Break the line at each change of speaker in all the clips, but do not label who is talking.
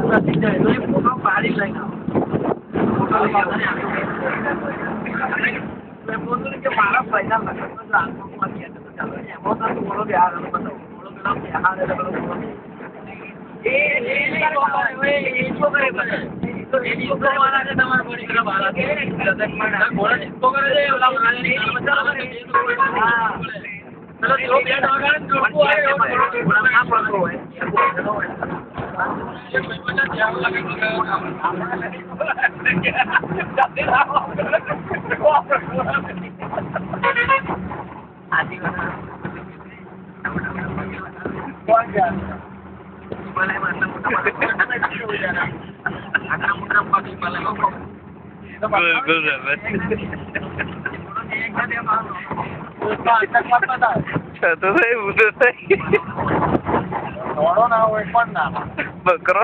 નથી જાય તો એ ફોટો પાડી લઈને બોલું કે મારા પૈસા લગન ચાલો એમાં બોલો બિહાર બોલો બિહાર બકરો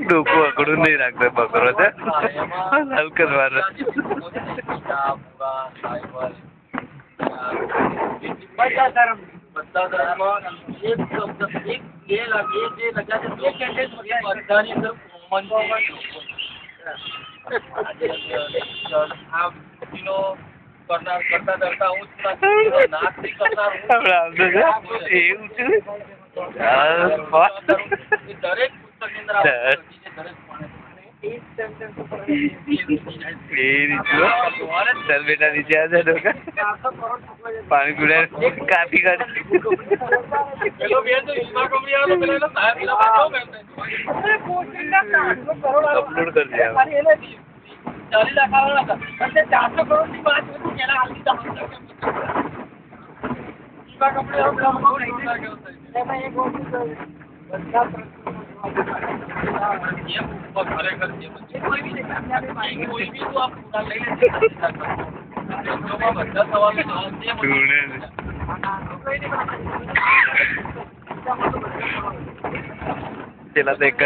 ડોકું અકડું નહીં રાખતો બકરો છે હલકત વાર चल बेटा नीचे आ जा डोका पानी पीना काफी कर अपलोड कर दिया 40 लाख 400 करोड़ की बात चला तो एक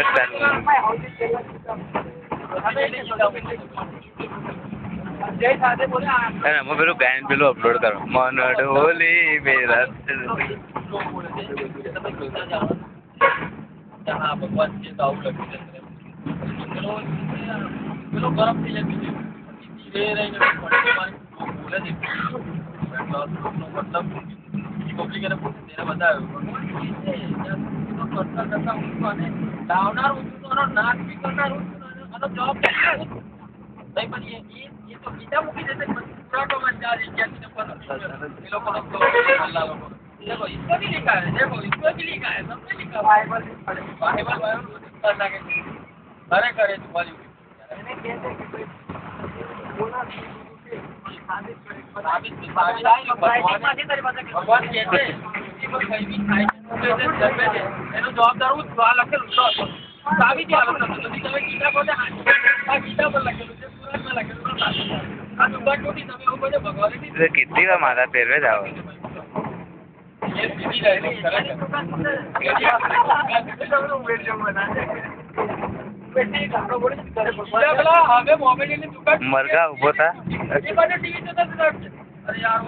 मैं पेलू गायन पेलू अपलोड करो मन होली मेरा भगवान के दाऊ लगी गरम थी जाती धीरे मतलब बताया लावणार नाच भी करणार जॉब नहीं पण ये तो गीता मुखी जैसे पूरा कमेंट जा रही क्या चीज़ पर ये लोग देखो इसको भी लिखा है देखो इसको भी लिखा है सबने लिखा बाइबल करना के अरे करे तुम्हारी भगवान कहते जवाबदार हूँ लखेल साबित તમે ગીતા પોતે ગીતા પર લખેલું છે સુરતમાં લખેલું આ દુબા કોટી તમે એવું બધે ભગવાને કેટલી વાર મારા પહેરવે જ આવો મરઘા ઉભો થા અરે યાર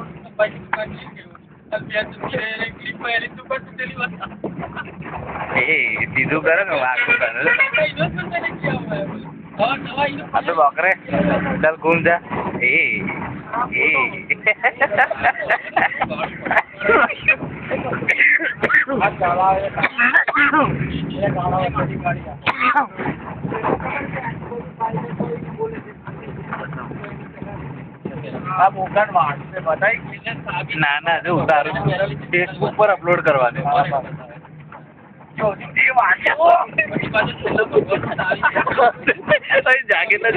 सीधू करो ना आखू करो तो बकरे चल घूम जा ना ना जो उतारू फेसबुक पर अपलोड करवा दे जाके तो